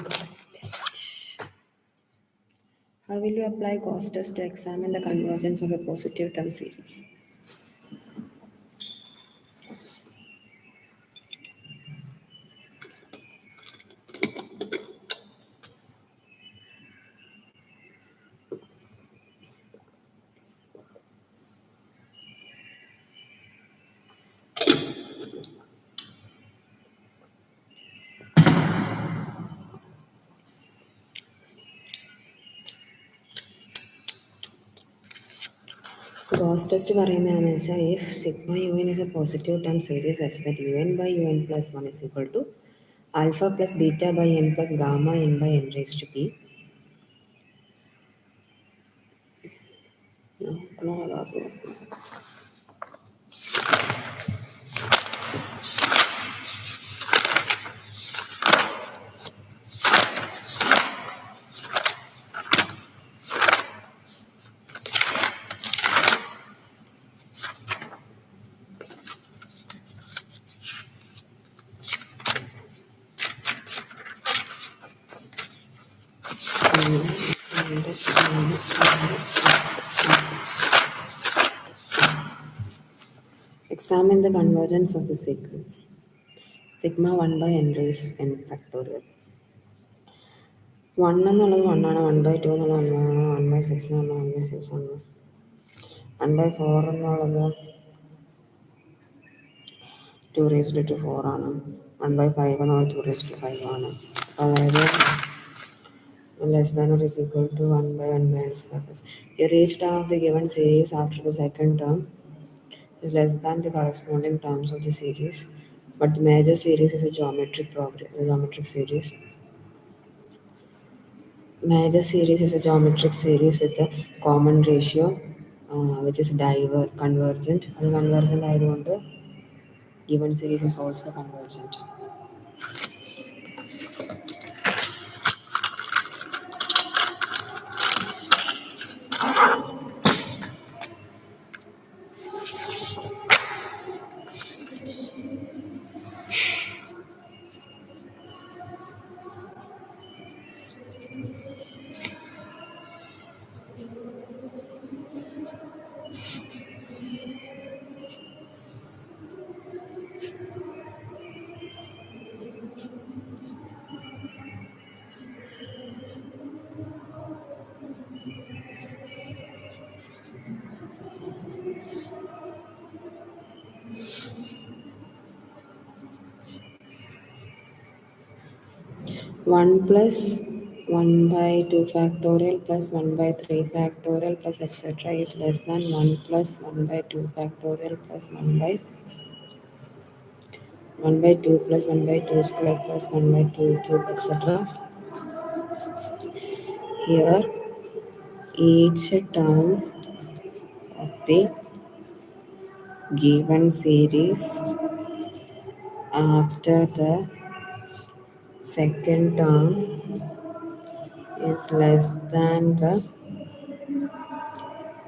Gauss test. How will you apply Gauss test to examine the convergence of a positive term series? Gauss test പറയുന്നതെന്ന് വെച്ചാൽ if sigma un is a positive term series such that un by un plus 1 is equal to alpha plus beta by n plus gamma n by n raised to p. No, that's it. Examine the convergence of the sequence. Sigma 1 by n raised n factorial. 1 എന്നുള്ളത് 1 ആണ് 1/2 എന്നുള്ളത് 1 ആണ് 1/6 എന്നുള്ളത് 1/6 ആണ് 1/4 എന്നുള്ളത് 2 raised to 4 ആണ് 1/5 എന്നുള്ളത് 2 raised to 5 ആണ് അതായത് less than or is equal to 1 by n square plus. You reach term of the given series after the second term is less than the corresponding terms of the series, but the major series is a geometric series. Major series is a geometric series with a common ratio, which is convergent. അത് convergent ആയതുകൊണ്ട് given series is also convergent. 1 plus 1 by 2 factorial plus 1 by 3 factorial plus etc. is less than 1 plus 1 by 2 factorial plus 1 by 2 plus 1 by 2 square plus 1 by 2 cube etc. Here each term of the given series after the second term is less than the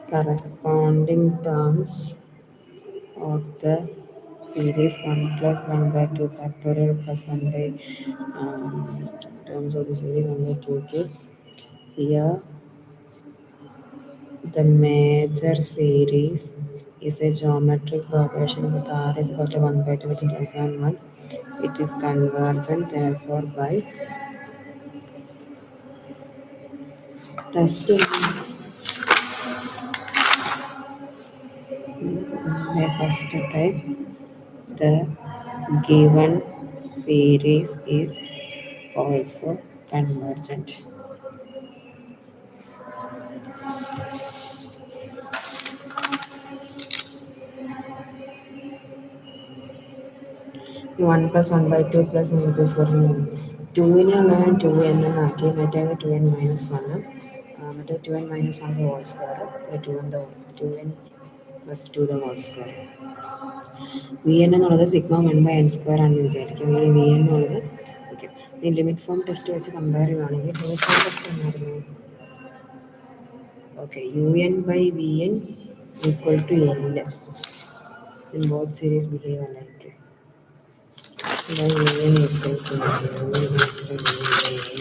corresponding terms of the series 1 plus 1 by 2 factorial plus 1 by terms of the series 1 by 2 cube. Here the major series is a geometric progression with R is equal to 1 by 2 which is less than 1. It is convergent therefore by test by first type. The given series is also convergent. 1 plus 1 by 2 plus 1 plus 1 2 and 2 n ആക്കി മറ്റേ 2n minus 1 മറ്റേ 2n minus 1 the whole square 2n plus 2 the whole square v N എന്നുള്ളത് sigma 1 by n square ആണെന്ന് വിചാരിക്കും അങ്ങനെ v N എന്നുള്ളത് okay ഈ limit form test വെച്ച് കമ്പയർ ചെയ്യുകയാണെങ്കിൽ ലിമിറ്റ് ഫോം ടെസ്റ്റ് എന്നായിരുന്നു okay u N by V n equal to l in both series behave alike then un equal to un raised to un by n.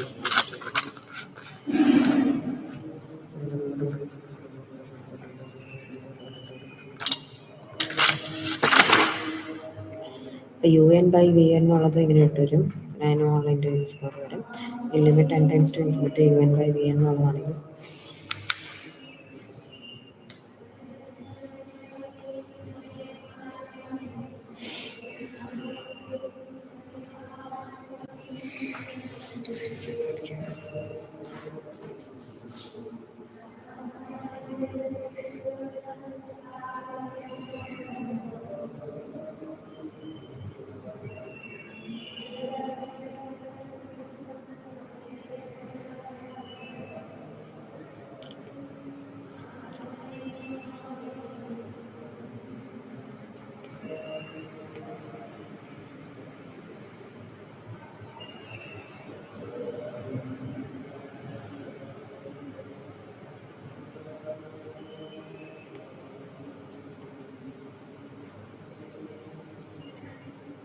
അപ്പോൾ U N by V N എന്നുള്ളത് ഇങ്ങനെ ഇട്ട് വരും 9 all into N square വരും ഈ limit n times to infinity u N by V n എന്നുള്ളതാണെങ്കിൽ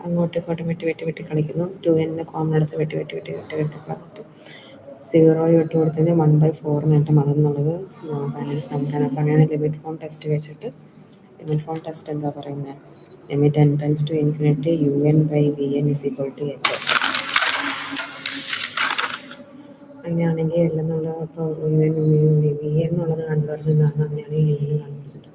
അങ്ങോട്ടും ഇങ്ങോട്ടും വെട്ടി കളിക്കുന്നു 2n കോമൺ എടുത്ത് വെട്ടി കളഞ്ഞിട്ട് 0 ഇട്ട് കൊടുത്തതിന് 1/4 നേട്ടം അതെന്നുള്ളത് ഫൈനൈറ്റ് നമ്പറാണ് അപ്പോൾ അങ്ങനെ ലിമിറ്റ് ഫോം ടെസ്റ്റ് വെച്ചിട്ട് ലിമിറ്റ് ഫോം ടെസ്റ്റ് എന്താ പറയുന്നത് limit n tends to infinity u N by V n is equal to l അങ്ങനെയാണെങ്കിൽ എൽ എന്നുള്ളത് അപ്പോൾ യു എൻ വി എന്നുള്ളത് കൺവേർജൻ്റ് ആണ് അങ്ങനെയാണെങ്കിൽ യു എൻ കൺവേർജൻ്റ് ആണ്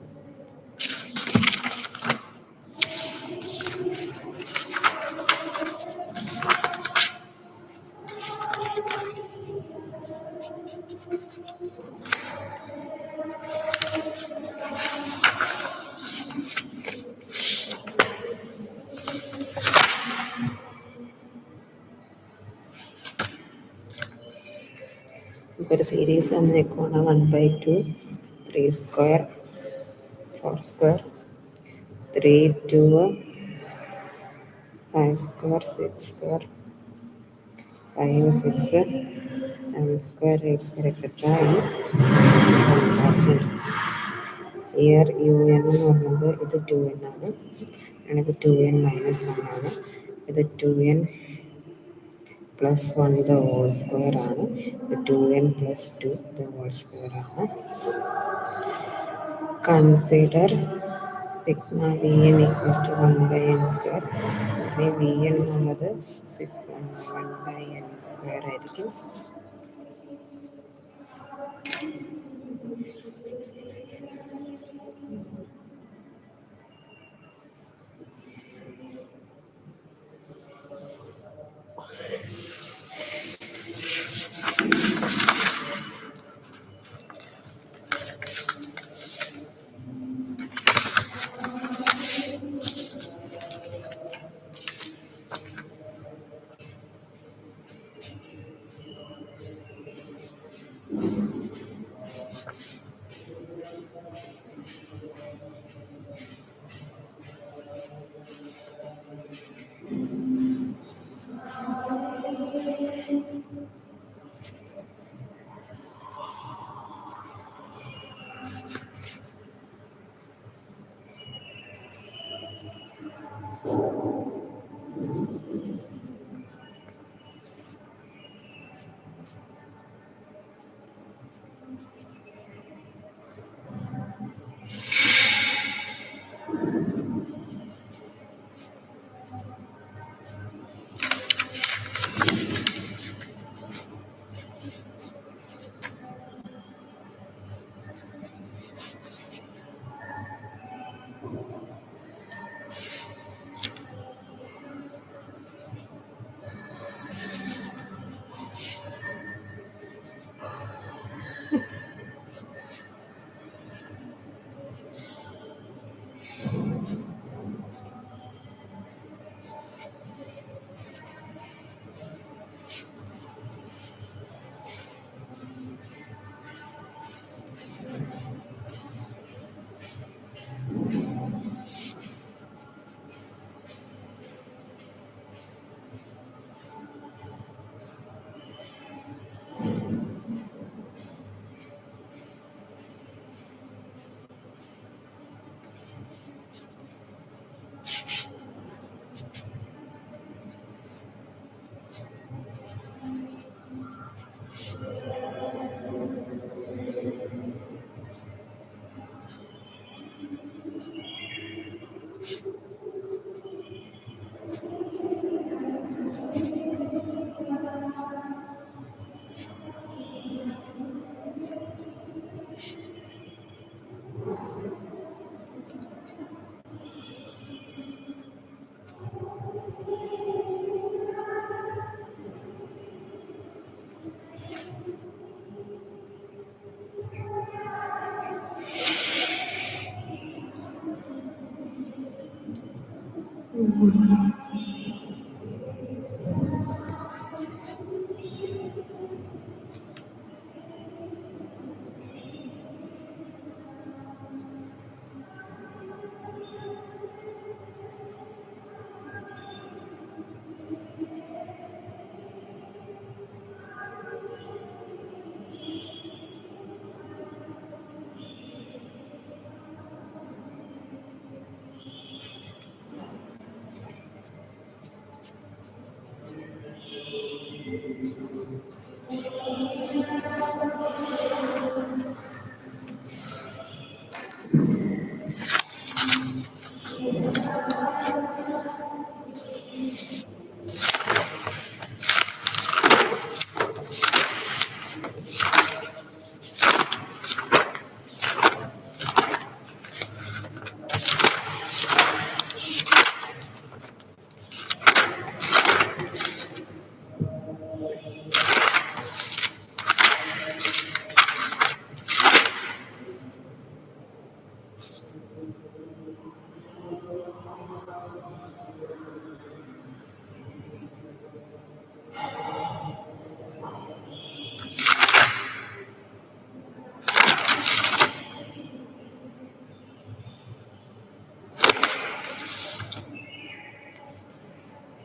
ഇപ്പോൾ ഒരു സീരീസ് തന്നേക്കുവാണ് 1/2 3 square 4 square 3 2 5 square 6 square 5 6 7 square 8 square etcetera is convergent. Here u n എന്ന് പറയുന്നത് ഇത് 2n ആണ് ഇത് 2n മൈനസ് 1 ആണ് ഇത് 2n plus 1 the whole square ആണ് ഇത് 2n plus 2 the whole square ആണ് consider sigma v n equal to 1 by n square പിന്നെ വി എൻ എന്നുള്ളത് 1 ബൈ എൻ സ്ക്വയർ ആയിരിക്കും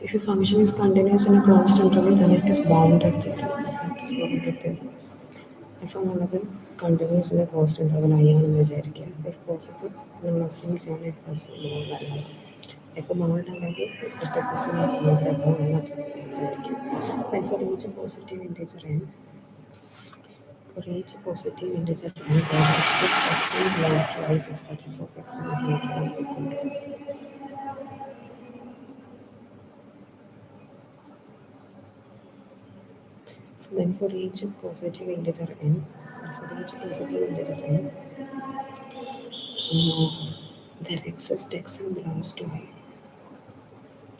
If a function is continuous in a closed interval, then it is bounded theorem. It is bounded theorem. ഇപ്പം ഉള്ളത് continuous in A cost interval ആണെന്ന് വിചാരിക്കുക. If possible നമ്മൾ assume ചെയ്യണം if possible അല്ല. ഇപ്പം mould അല്ലെങ്കിൽ ഇരട്ട പോസിബിൾ മോൾഡ് അപ്പോൾ എന്നൊക്കെ വിചാരിക്കും. Then for each positive integer n, for each positive integer n, there exists xn belongs to I such that f of xn is greater than or equal to. Then for each positive integer n, there exists xn belongs to I.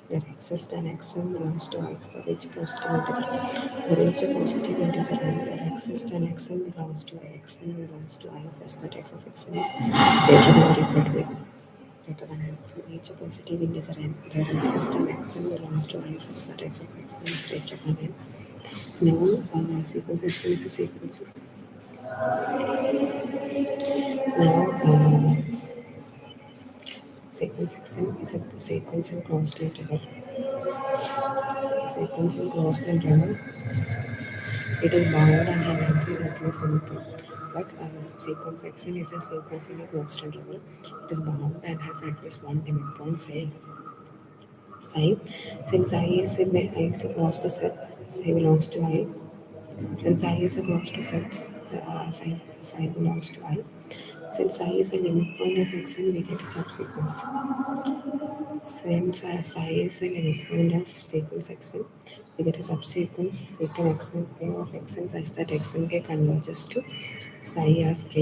There exists an xn belongs to I for each positive integer. For each positive integer n, there exists an xn belongs to I. Xn belongs to I such that f of xn is greater than or equal to n. Greater than n. For each positive integer n, there exists an xn belongs to I such that f of xn is greater than n. Now, sequence system is a sequence. Now, sequence xn is a sequence in closed interval. Sequence in closed interval. It is bound and can receive at least anything. But sequence xn is a sequence in a closed interval. It is bound and has at least one limit point, say psi. Since I is a closed set, psi belongs to I. Since I is a closed set, psi belongs to I. Since I is a limit point of x and we get a subsequence. Since psi is a limit point of sequence xn, we get a subsequence secant xn k of xn such that xn k converges to psi as k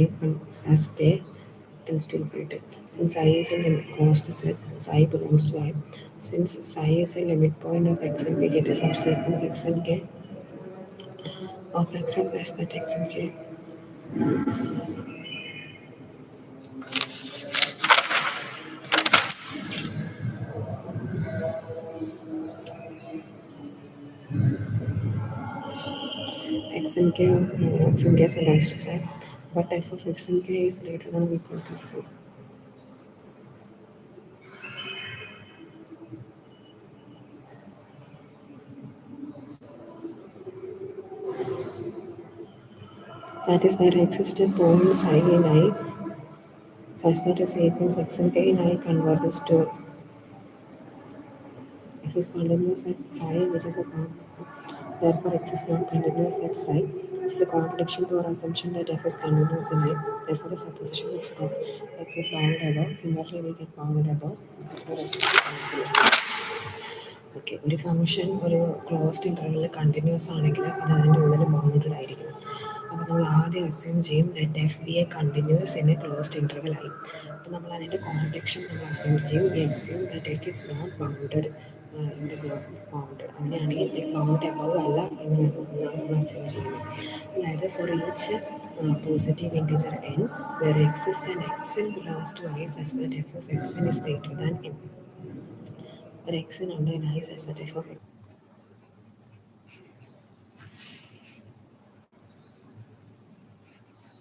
tends to infinity. Since I is a limit closed set, psi belongs to I. Since psi is a limit point of xn, we get a subsequence xn k of xn such that xn k xn k of xn k belongs to psi, but f of xn k is greater than or equal to xn. That is, there exists a point psi in I such that a sequence xn k in I converges to f is continuous at psi, which is a therefore x is not continuous at psi, which is a contradiction to our assumption that f is continuous in I. Therefore, the supposition is wrong. X is bounded above. Similarly, we get bounded above. Therefore, x is bounded. Okay ഒരു function ഒരു closed ഇൻ്റർവെല്ലിൽ continuous ആണെങ്കിൽ അത് അതിൻ്റെ ഉള്ളിൽ bounded ആയിരിക്കണം. അപ്പോൾ നമ്മൾ ആദ്യം അസ്യൂം ചെയ്യും let F be a continuous in a closed interval ആയി. അപ്പോൾ നമ്മൾ അതിൻ്റെ കോൺടെക്ഷൻ നമ്മൾ അസ്യൂം ചെയ്യും we assume that F is not bounded in the close bounded. അങ്ങനെയാണെങ്കിൽ ബൗണ്ട് എബവ് അല്ല എന്നാണ് നമ്മൾ അസ്യൂം ചെയ്യുന്നത്. അതായത് for each positive integer N there exist and X N belongs to I such that F of X N is greater than N. Or x in under an I such that f of x